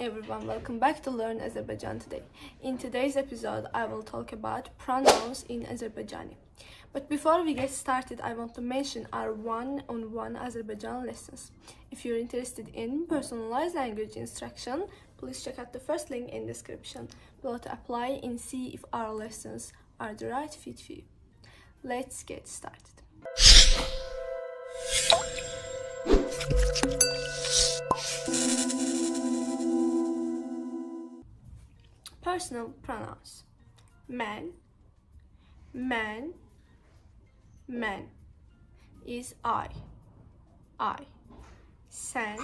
everyone, welcome back to Learn Azerbaijan today. In today's episode, I will talk about pronouns in Azerbaijani. But before we get started, I want to mention our one-on-one Azerbaijan lessons. If you're interested in personalized language instruction, please check out the first link in the description below to apply and see if our lessons are the right fit for you. Let's get started. Personal pronouns. Man, man, man is I. Sen,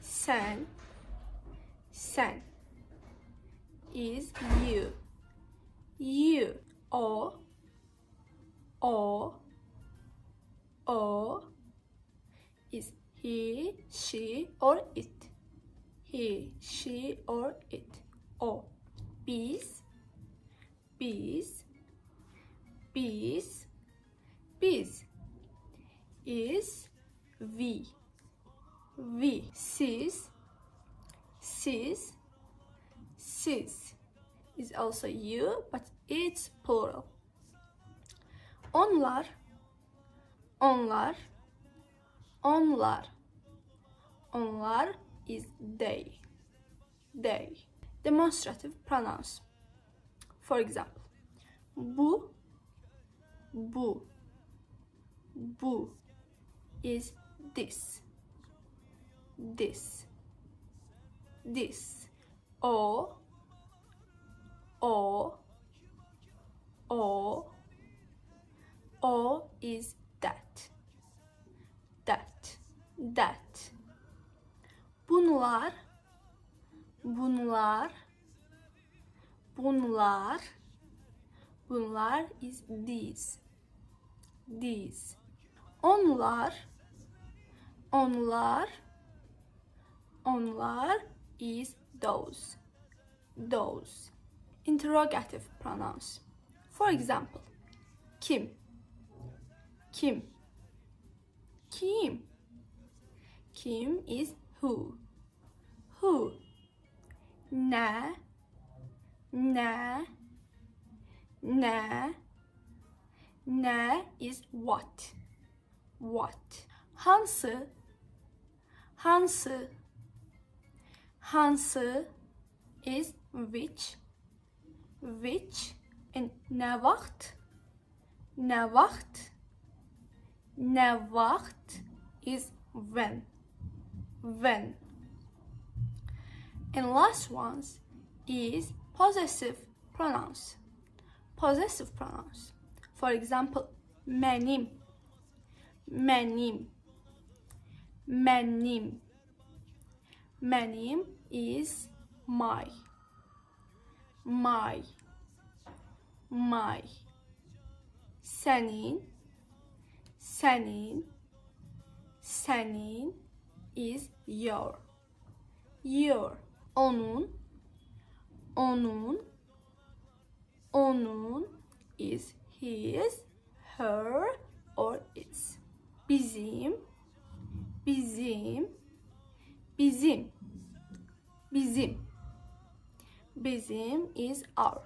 sen, sen is you. O is he, she, or it. He, she, or it. O. Biz is we. Siz is also you, but it's plural. Onlar is they. Demonstrative pronouns. For example, bu is this. O is that. Bunlar is these. Onlar is those. Interrogative pronouns. For example, kim is who. Ne is what. Hansı is which, and ne vaxt is when. And last ones is possessive pronouns. For example, mənim is my. Senin is your. Onun is his, her, or its. Bizim is our.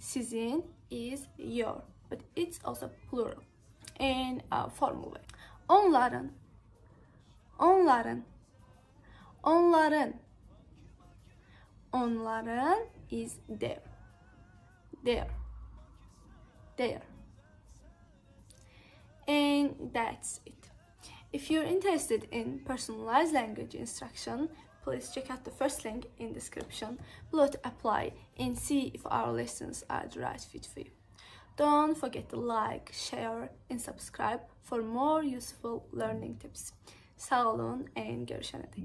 Sizin is your, but it's also plural. And formula. Onların is their. And that's it. If you're interested in personalized language instruction, please check out the first link in the description below to apply and see if our lessons are the right fit for you. Don't forget to like, share, and subscribe for more useful learning tips. Sağ olun and görüşene dek.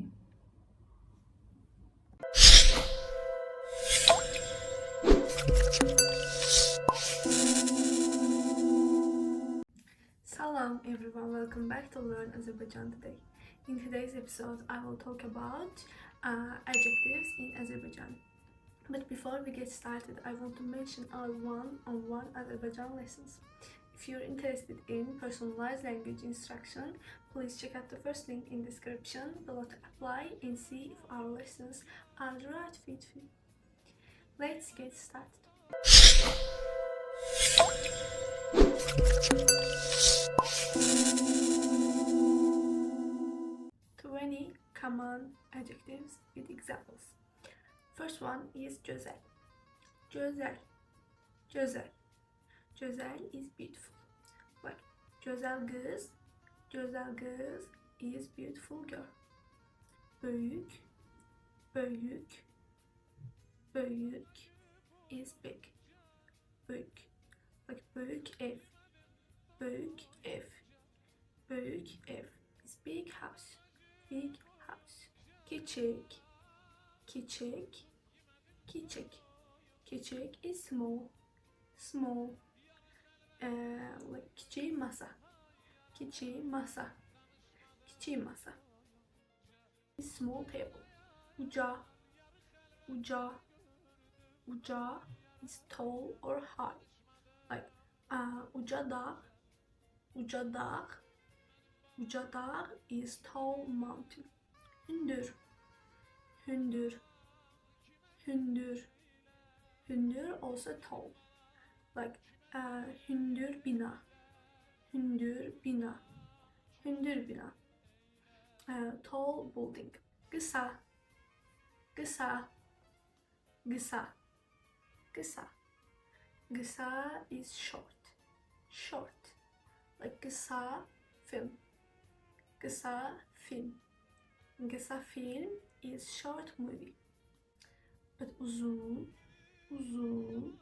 Salam everyone, welcome back to Learn Azerbaijan today. In today's episode, I will talk about adjectives in Azerbaijan. But before we get started, I want to mention our one-on-one Azerbaijan lessons. If you're interested in personalized language instruction, please check out the first link in description below to apply and see if our lessons are the right fit for you. Let's get started. 20 common adjectives with examples. First one is güzel. Güzel. Güzel. Güzel is beautiful. Like güzel kız. Güzel kız is beautiful girl. Büyük. Büyük. Büyük is big. Büyük. Like büyük ev. Büyük ev. Büyük ev is big house. Big house. Küçük. Küçük. Küçük. Küçük is small. Small. Like küçük masa. Küçük masa. Küçük masa. Small table. Uca. Uca. Uca is tall or high. Like uca dağ. Uca dağ. Uca dağ is tall mountain. Hündür. Hündür. Hündür. Hündür also tall. Like hündür bina. Hündür bina. Hündür bina. Tall building. Kısa. Kısa. Kısa. Kısa. Kısa is short. Short. Like kısa film. Kısa film. Kısa film is short movie. But uzun. Uzun.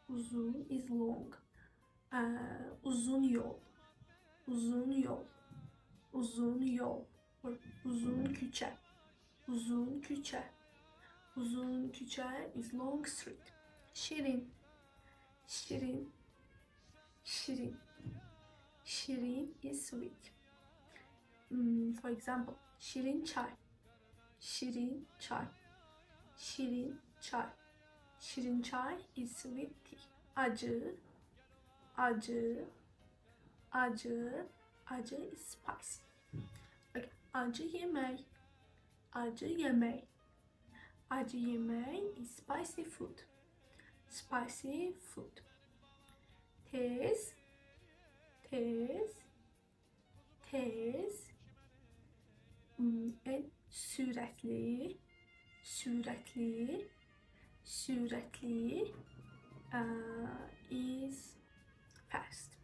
Uzun is long. Uzun yol. Uzun yol. Uzun yol. Or uzun küçe. Uzun küçe. Uzun küçe is long street. Şirin. Şirin. Şirin. Şirin is sweet. For example, şirin çay. Şirin çay. Şirin çay. Şirin çay is sweet tea. Acı. Acı. Acı. Acı is spicy. Like acı yemek. Acı yemek. Acı yemek is spicy food. Spicy food. Tez. Tez. Tez. And sürekli. Sürekli. Sürekli is fast.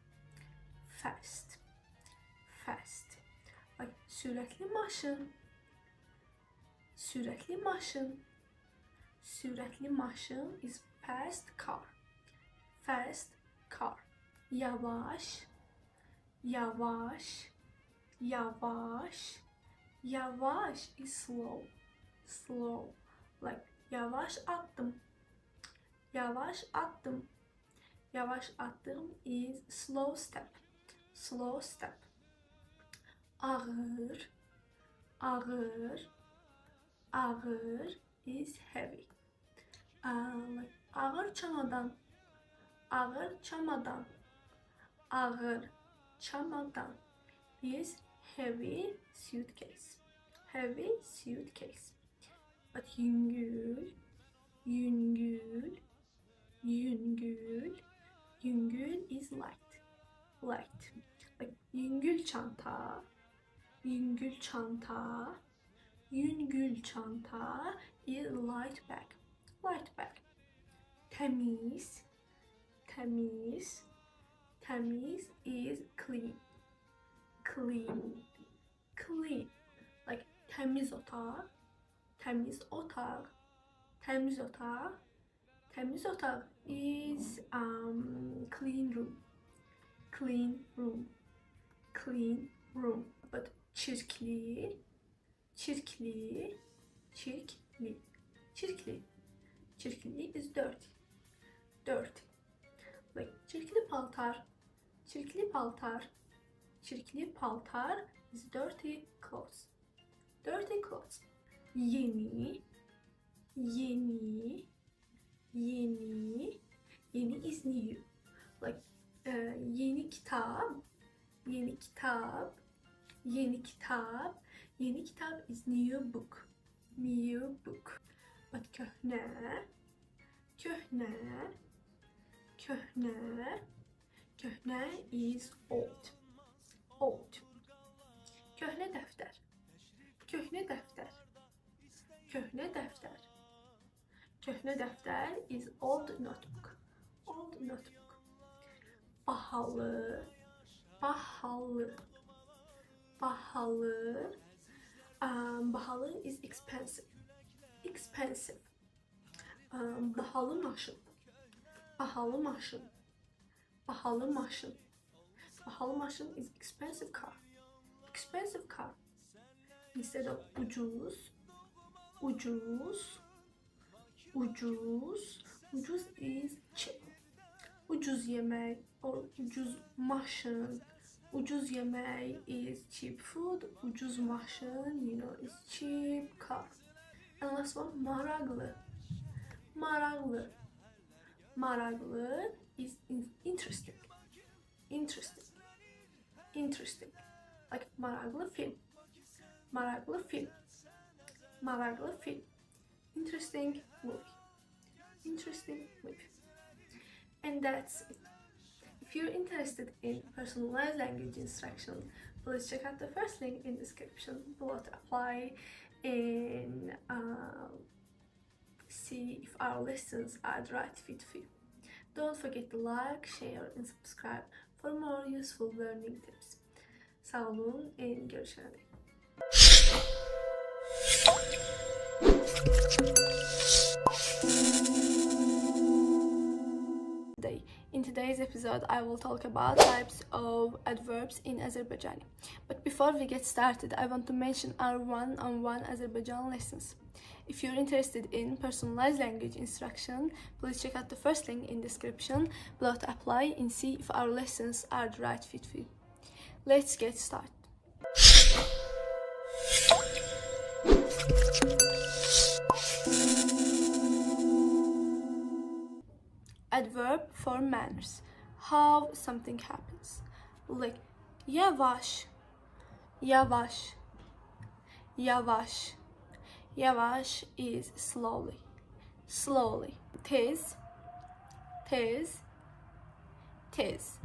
Fast. Fast. Like sürekli maşın. Sürekli maşın. Sürekli maşın is fast car. Fast car. Yavaş. Yavaş. Yavaş. Yavaş is slow. Slow. Like yavaş attım. Yavaş attım. Yavaş attım is slow step. Slow step. Ağır. Ağır. Ağır is heavy. Like ağır çamadan. Ağır çamadan. Ağır çamadan is heavy suitcase. Heavy suitcase. But yüngül. Yüngül. Yüngül. Yüngül is light. Light. Like yüngül çanta. Yüngül çanta. Yüngül çanta is light bag. Light bag. Temiz. Temiz. Temiz is clean. Clean. Clean. Like temiz otak. Temiz otak. Temiz otak. Temiz otak is clean room. Clean room. Clean room. But çirkli. Çirkli. Çirkli. Çirkli. Çirkli is dirty. Dirty. Like çirkli paltar. Çirkli paltar. Çirkli paltar is dirty clothes. Dirty clothes. Yeni. Yeni. Yeni. Yeni is new. Like Yeni kitap, yeni kitap, yeni kitap. Yeni kitap is new book, new book. But köhne, köhne, köhne. Köhne is old, old. Köhne dəftər, köhne dəftər, köhne dəftər. Köhne dəftər is old notebook, old notebook. Pahalı, pahalı, pahalı. Pahalı is expensive, expensive. Bahalı maşın, bahalı maşın, bahalı maşın. Bahalı maşın is expensive car, expensive car. Instead of ucuz, ucuz, ucuz. Ucuz is cheap. Ucuz yemek or ucuz maşın. Ucuz yemek is cheap food. Ucuz maşın, is cheap car. And last one, maraqlı. Maraqlı. Maraqlı is interesting. Interesting. Interesting. Like maraqlı film. Maraqlı film. Maraqlı film. Interesting movie. Interesting movie. And that's it. If you're interested in personalized language instruction, please check out the first link in the description below to apply and see if our lessons are the right fit for you. Don't forget to like, share and subscribe for more useful learning tips. Sağ olun and görüşene dek. In today's episode, I will talk about types of adverbs in Azerbaijani. But before we get started, I want to mention our one-on-one Azerbaijan lessons. If you're interested in personalized language instruction, please check out the first link in the description below to apply and see if our lessons are the right fit for you. Let's get started. Adverb for manners. How something happens. Like yavaş, yavaş, yavaş. Yavaş is slowly, slowly. Tez, tez, tez.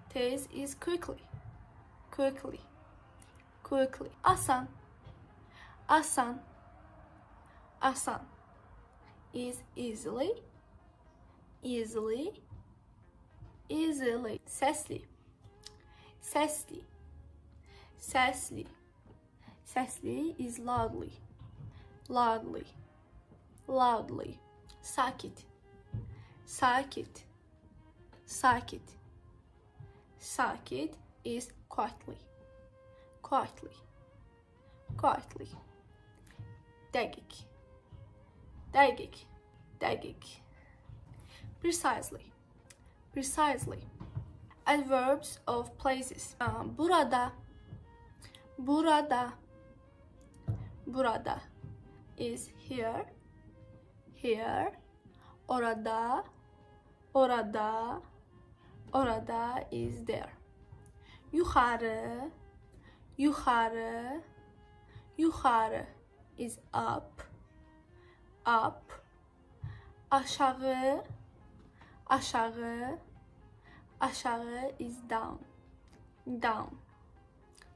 Tez is quickly, quickly, quickly. Asan, asan, asan is easily, easily, easily. Sesli, sesli, sesli. Sesli is loudly, loudly, loudly. Sakit, sakit, sakit. Sakit is quietly, quietly, quietly. Dəqiq, dəqiq, dəqiq. Precisely, precisely. Adverbs of places. Burada, burada, burada is here, here. Orada, orada, orada is there. Yukarı, yukarı, yukarı is up, up. Aşağı, aşağı, aşağı is down, down.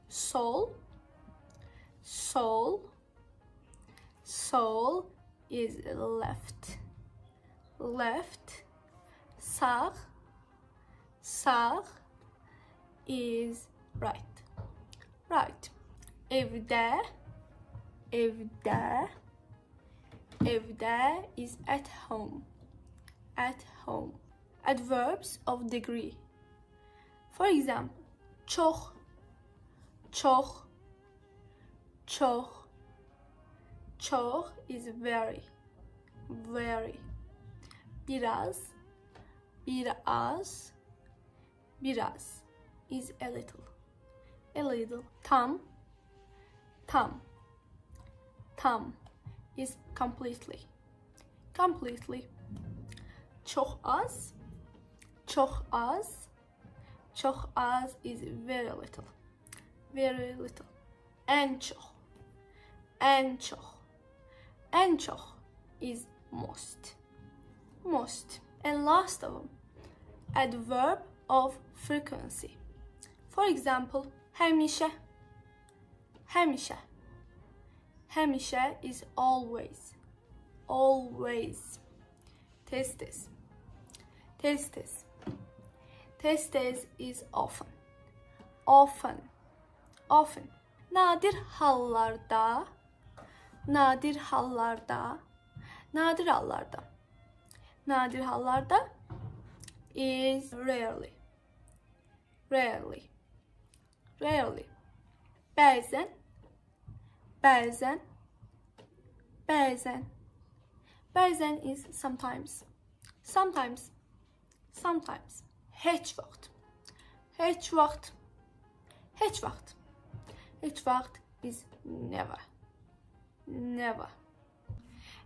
Sol, sol, sol is left, left. Sağ, sağ is right, right. Evde, evde, evde is at home, at home. Adverbs of degree. For example, çox, çox, çox. Çox is very, very. Biraz, biraz, biraz is a little, a little. Tam, tam, tam is completely, completely. Çox az, Çox az. Çox az is very little. Very little. Ən çox. Ən çox. Ən çox is most. Most. And last of them, adverb of frequency. For example, həmişə. Həmişə. Həmişə is always. Always. Tez-tez. Tez-tez. Tez-tez is often. Often. Often. Nadir hallarda. Nadir hallarda. Nadir hallarda. Nadir hallarda is rarely. Rarely. Rarely. Bəzən. Bəzən. Bəzən. Bəzən is sometimes. Sometimes. Sometimes. Heç vaxt. Heç vaxt. Heç vaxt. Heç vaxt is never. Never.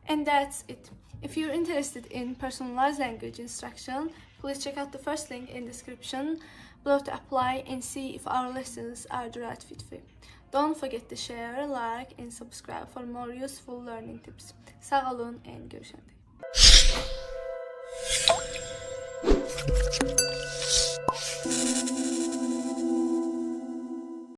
And that's it. If you're interested in personalized language instruction, please check out the first link in description below to apply and see if our lessons are the right fit for you. Don't forget to share, like and subscribe for more useful learning tips. Sağ olun and görüşürüz.